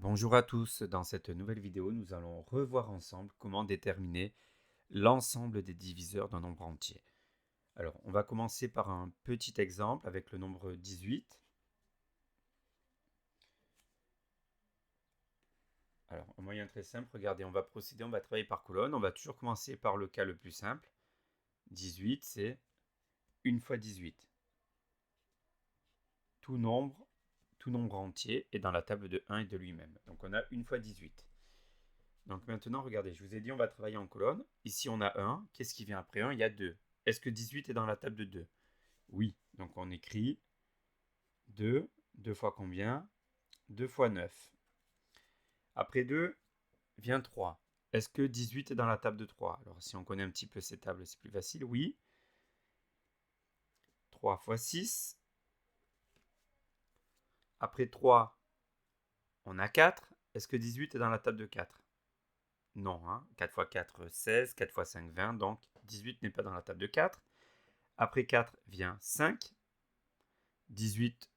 Bonjour à tous, dans cette nouvelle vidéo, nous allons revoir ensemble comment déterminer l'ensemble des diviseurs d'un nombre entier. Alors, on va commencer par un petit exemple avec le nombre 18. Alors, un moyen très simple, regardez, on va procéder, on va travailler par colonne. On va toujours commencer par le cas le plus simple. 18, c'est 1 fois 18. Tout nombre entier est dans la table de 1 et de lui-même. Donc, on a 1 fois 18. Donc maintenant, regardez, je vous ai dit, on va travailler en colonne. Ici, on a 1. Qu'est-ce qui vient après 1? Il y a 2. Est-ce que 18 est dans la table de 2? Oui. Donc on écrit 2. 2 fois combien? 2 fois 9. Après 2, vient 3. Est-ce que 18 est dans la table de 3? Alors si on connaît un petit peu ces tables, c'est plus facile. Oui. 3 fois 6. Après 3, on a 4. Est-ce que 18 est dans la table de 4? Non. 4 fois 4, 16. 4 fois 5, 20. Donc 18 n'est pas dans la table de 4. Après 4 vient 5. 18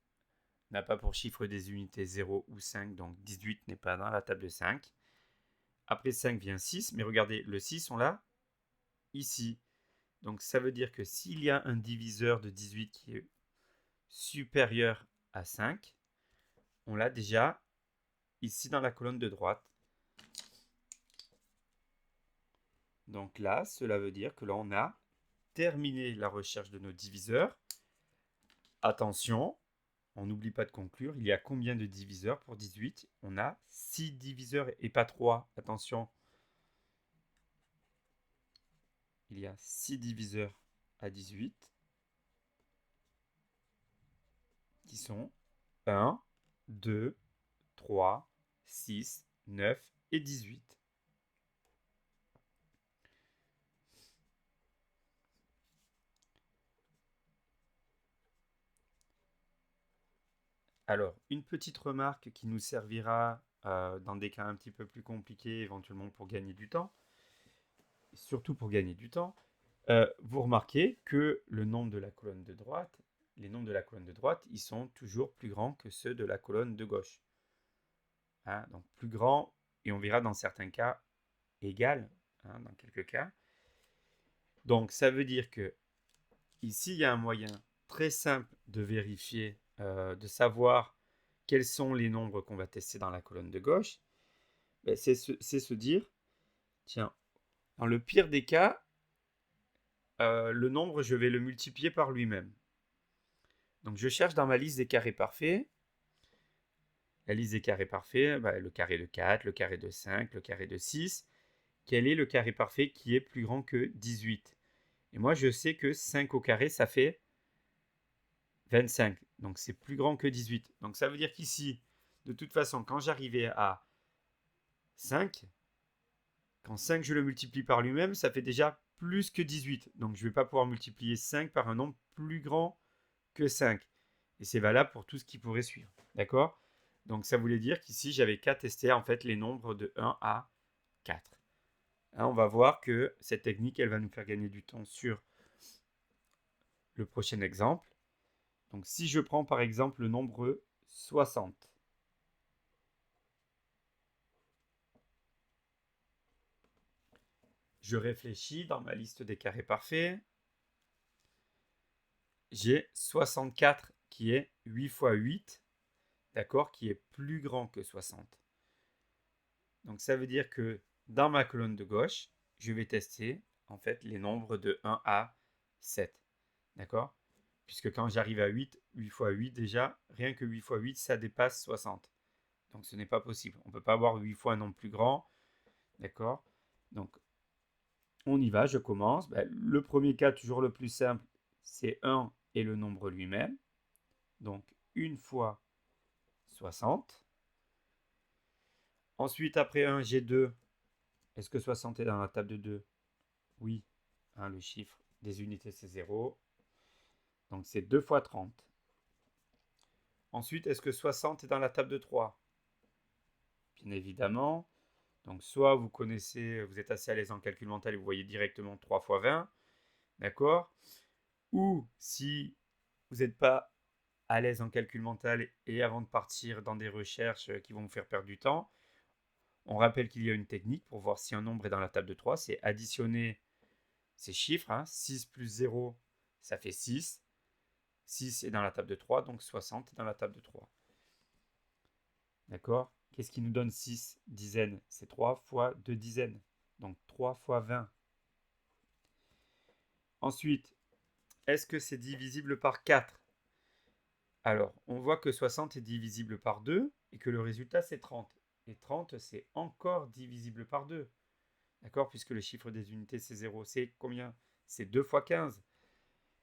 n'a pas pour chiffre des unités 0 ou 5, donc 18 n'est pas dans la table de 5. Après 5 vient 6, mais regardez, le 6, on l'a ici. Donc ça veut dire que s'il y a un diviseur de 18 qui est supérieur à 5, on l'a déjà ici dans la colonne de droite. Donc là, cela veut dire que là, on a terminé la recherche de nos diviseurs. Attention, on n'oublie pas de conclure. Il y a combien de diviseurs pour 18? On a 6 diviseurs et pas 3. Attention. Il y a 6 diviseurs à 18 qui sont 1, 2, 3, 6, 9 et 18. Alors, une petite remarque qui nous servira dans des cas un petit peu plus compliqués, éventuellement pour gagner du temps, surtout pour gagner du temps, vous remarquez que le nombre de la colonne de droite, les nombres de la colonne de droite, ils sont toujours plus grands que ceux de la colonne de gauche. Donc plus grand, et on verra dans certains cas égal, dans quelques cas. Donc ça veut dire que ici, il y a un moyen très simple de vérifier, de savoir quels sont les nombres qu'on va tester dans la colonne de gauche. C'est se dire, tiens, dans le pire des cas, le nombre, je vais le multiplier par lui-même. Donc je cherche dans ma liste des carrés parfaits. La liste des carrés parfaits, le carré de 4, le carré de 5, le carré de 6. Quel est le carré parfait qui est plus grand que 18? Et moi, je sais que 5 au carré, ça fait 25. Donc, c'est plus grand que 18. Donc, ça veut dire qu'ici, de toute façon, quand j'arrivais à 5, quand 5, je le multiplie par lui-même, ça fait déjà plus que 18. Donc, je ne vais pas pouvoir multiplier 5 par un nombre plus grand que 5. Et c'est valable pour tout ce qui pourrait suivre. D'accord? Donc, ça voulait dire qu'ici, j'avais qu'à tester en fait les nombres de 1 à 4. On va voir que cette technique, elle va nous faire gagner du temps sur le prochain exemple. Donc si je prends par exemple le nombre 60, je réfléchis dans ma liste des carrés parfaits. J'ai 64 qui est 8 fois 8, d'accord, qui est plus grand que 60. Donc ça veut dire que dans ma colonne de gauche, je vais tester en fait les nombres de 1 à 7. D'accord? Puisque quand j'arrive à 8, 8 fois 8 déjà, rien que 8 fois 8, ça dépasse 60. Donc ce n'est pas possible. On ne peut pas avoir 8 fois un nombre plus grand. D'accord? Donc on y va, je commence. Le premier cas, toujours le plus simple, c'est 1 et le nombre lui-même. Donc 1 fois 60. Ensuite, après 1, j'ai 2. Est-ce que 60 est dans la table de 2? Oui. Le chiffre des unités, c'est 0. Donc c'est 2 fois 30. Ensuite, est-ce que 60 est dans la table de 3? Bien évidemment. Donc soit vous connaissez, vous êtes assez à l'aise en calcul mental et vous voyez directement 3 fois 20. D'accord? Ou si vous n'êtes pas à l'aise en calcul mental et avant de partir dans des recherches qui vont vous faire perdre du temps, on rappelle qu'il y a une technique pour voir si un nombre est dans la table de 3, c'est additionner ces chiffres. 6 plus 0, ça fait 6. 6 est dans la table de 3, donc 60 est dans la table de 3. D'accord? Qu'est-ce qui nous donne 6 dizaines? C'est 3 fois 2 dizaines. Donc 3 fois 20. Ensuite, est-ce que c'est divisible par 4? Alors, on voit que 60 est divisible par 2 et que le résultat c'est 30. Et 30, c'est encore divisible par 2. D'accord? Puisque le chiffre des unités c'est 0. C'est combien? C'est 2 fois 15.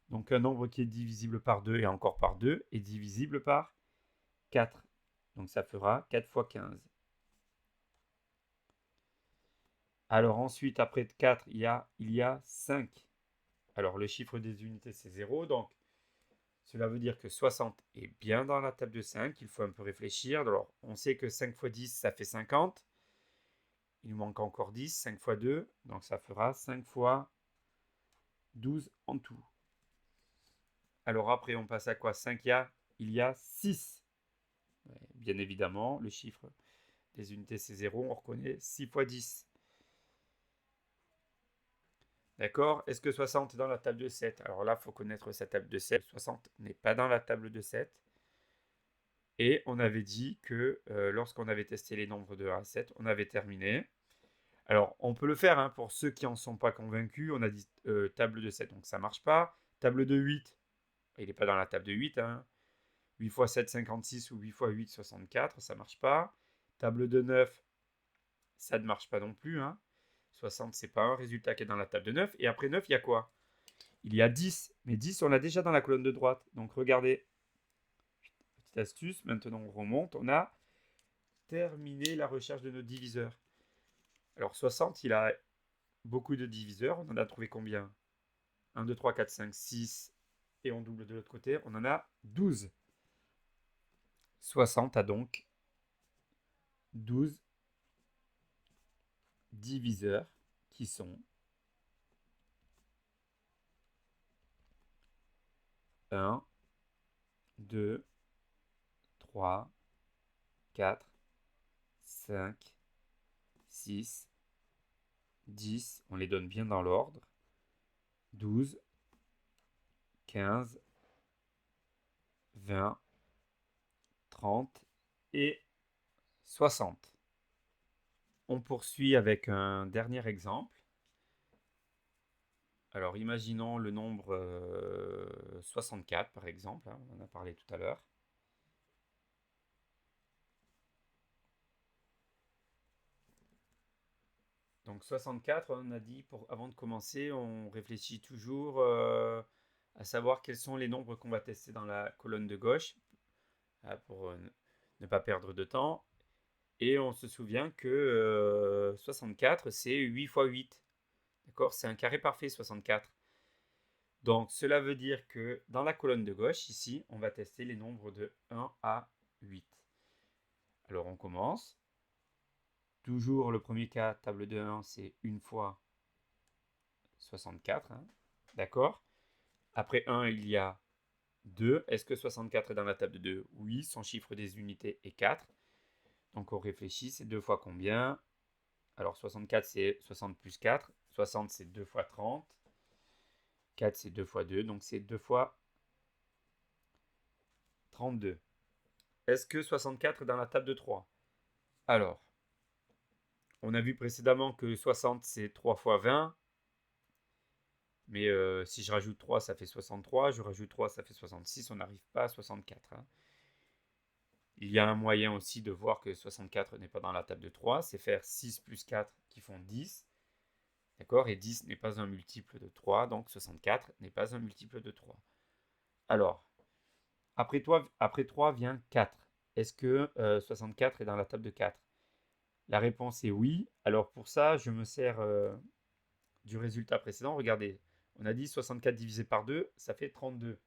Donc un nombre qui est divisible par 2 et encore par 2 est divisible par 4. Donc ça fera 4 fois 15. Alors ensuite, après 4, il y a 5. Alors le chiffre des unités c'est 0. Donc cela veut dire que 60 est bien dans la table de 5. Il faut un peu réfléchir. Alors on sait que 5 fois 10, ça fait 50. Il nous manque encore 10. 5 fois 2, donc ça fera 5 fois 12 en tout. Alors après, on passe à quoi? 5, il y a 6. Bien évidemment, le chiffre des unités c'est 0. On reconnaît 6 fois 10. D'accord? Est-ce que 60 est dans la table de 7? Alors là, il faut connaître sa table de 7. 60 n'est pas dans la table de 7. Et on avait dit que lorsqu'on avait testé les nombres de 1 à 7, on avait terminé. Alors, on peut le faire pour ceux qui n'en sont pas convaincus. On a dit table de 7, donc ça ne marche pas. Table de 8, il n'est pas dans la table de 8. 8 fois 7, 56 ou 8 fois 8, 64, ça ne marche pas. Table de 9, ça ne marche pas non plus. 60, c'est pas un résultat qui est dans la table de 9. Et après 9, il y a quoi? Il y a 10. Mais 10, on l'a déjà dans la colonne de droite. Donc regardez. Petite astuce, maintenant on remonte. On a terminé la recherche de nos diviseurs. Alors 60, il a beaucoup de diviseurs. On en a trouvé combien? 1, 2, 3, 4, 5, 6. Et on double de l'autre côté. On en a 12. 60 a donc 12 diviseurs qui sont 1, 2, 3, 4, 5, 6, 10. On les donne bien dans l'ordre. 12, 15, 20, 30 et 60. On poursuit avec un dernier exemple. Alors imaginons le nombre 64 par exemple, on en a parlé tout à l'heure. Donc 64, on a dit, avant de commencer, on réfléchit toujours à savoir quels sont les nombres qu'on va tester dans la colonne de gauche pour ne pas perdre de temps. Et on se souvient que 64, c'est 8 fois 8. D'accord? C'est un carré parfait, 64. Donc, cela veut dire que dans la colonne de gauche, ici, on va tester les nombres de 1 à 8. Alors, on commence. Toujours le premier cas, table de 1, c'est 1 fois 64. D'accord? Après 1, il y a 2. Est-ce que 64 est dans la table de 2? Oui, son chiffre des unités est 4. Donc, on réfléchit, c'est 2 fois combien? Alors, 64, c'est 60 plus 4. 60, c'est 2 fois 30. 4, c'est 2 fois 2. Donc, c'est 2 fois 32. Est-ce que 64 est dans la table de 3? Alors, on a vu précédemment que 60, c'est 3 fois 20. Mais si je rajoute 3, ça fait 63. Je rajoute 3, ça fait 66. On n'arrive pas à 64. Il y a un moyen aussi de voir que 64 n'est pas dans la table de 3. C'est faire 6 plus 4 qui font 10. D'accord? Et 10 n'est pas un multiple de 3. Donc 64 n'est pas un multiple de 3. Alors, après 3 vient 4. Est-ce que 64 est dans la table de 4? La réponse est oui. Alors pour ça, je me sers du résultat précédent. Regardez, on a dit 64 divisé par 2, ça fait 32.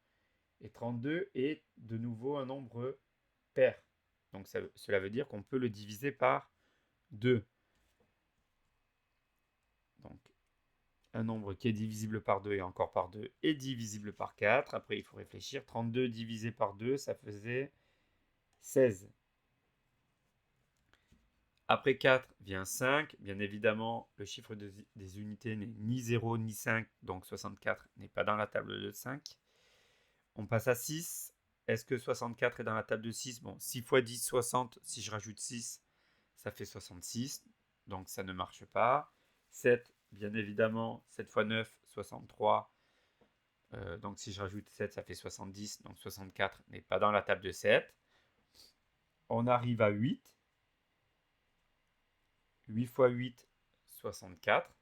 Et 32 est de nouveau un nombre pair. Donc cela veut dire qu'on peut le diviser par 2. Donc un nombre qui est divisible par 2 et encore par 2 est divisible par 4. Après, il faut réfléchir. 32 divisé par 2, ça faisait 16. Après 4 vient 5. Bien évidemment, le chiffre des unités n'est ni 0 ni 5, donc 64 n'est pas dans la table de 5. On passe à 6. Est-ce que 64 est dans la table de 6? Bon, 6 fois 10, 60. Si je rajoute 6, ça fait 66. Donc ça ne marche pas. 7, bien évidemment, 7 fois 9, 63. Donc si je rajoute 7, ça fait 70. Donc 64 n'est pas dans la table de 7. On arrive à 8. 8 fois 8, 64.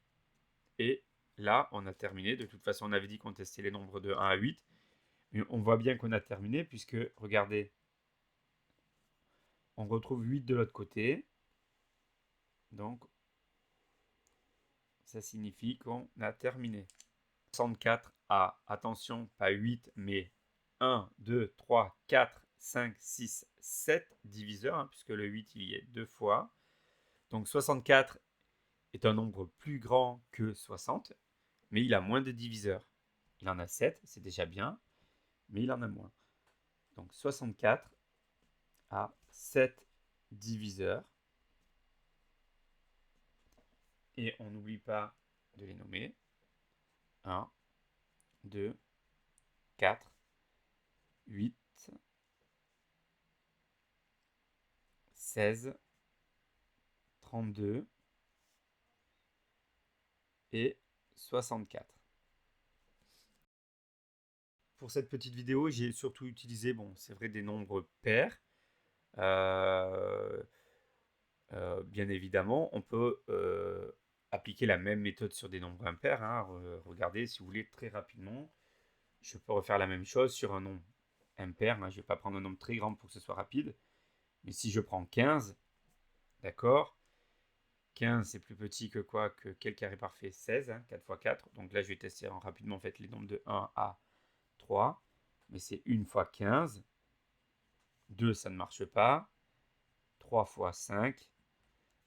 Et là, on a terminé. De toute façon, on avait dit qu'on testait les nombres de 1 à 8. Mais on voit bien qu'on a terminé puisque, regardez, on retrouve 8 de l'autre côté. Donc, ça signifie qu'on a terminé. 64 a, attention, pas 8, mais 1, 2, 3, 4, 5, 6, 7 diviseurs, hein, puisque le 8, il y est 2 fois. Donc 64 est un nombre plus grand que 60, mais il a moins de diviseurs. Il en a 7, c'est déjà bien, mais il en a moins. Donc 64 a 7 diviseurs. Et on n'oublie pas de les nommer. 1, 2, 4, 8, 16, 32 et 64. Pour cette petite vidéo, j'ai surtout utilisé, bon, c'est vrai, des nombres pairs. Bien évidemment, on peut appliquer la même méthode sur des nombres impairs, hein. Regardez, si vous voulez, très rapidement, je peux refaire la même chose sur un nombre impair. Je ne vais pas prendre un nombre très grand pour que ce soit rapide. Mais si je prends 15, d'accord, 15 c'est plus petit que quoi? Que quel carré parfait? 16, hein, 4 fois 4. Donc là, je vais tester rapidement en fait, les nombres de 1 à 3. Mais c'est 1 fois 15. 2, ça ne marche pas. 3 fois 5.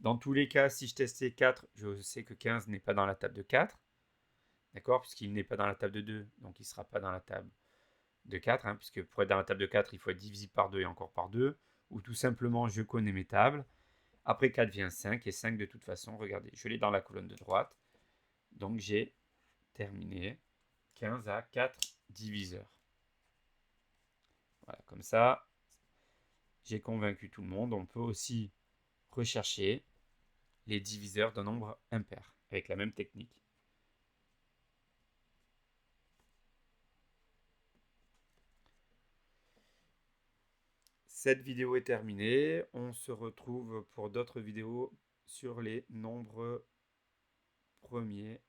Dans tous les cas, si je testais 4, je sais que 15 n'est pas dans la table de 4. D'accord? Puisqu'il n'est pas dans la table de 2. Donc il ne sera pas dans la table de 4. Hein, puisque pour être dans la table de 4, il faut être divisible par 2 et encore par 2. Ou tout simplement, je connais mes tables. Après 4 vient 5. Et 5, de toute façon, regardez, je l'ai dans la colonne de droite. Donc j'ai terminé. 15 à 4 diviseurs. Voilà, comme ça, j'ai convaincu tout le monde. On peut aussi rechercher les diviseurs d'un nombre impair avec la même technique. Cette vidéo est terminée. On se retrouve pour d'autres vidéos sur les nombres premiers.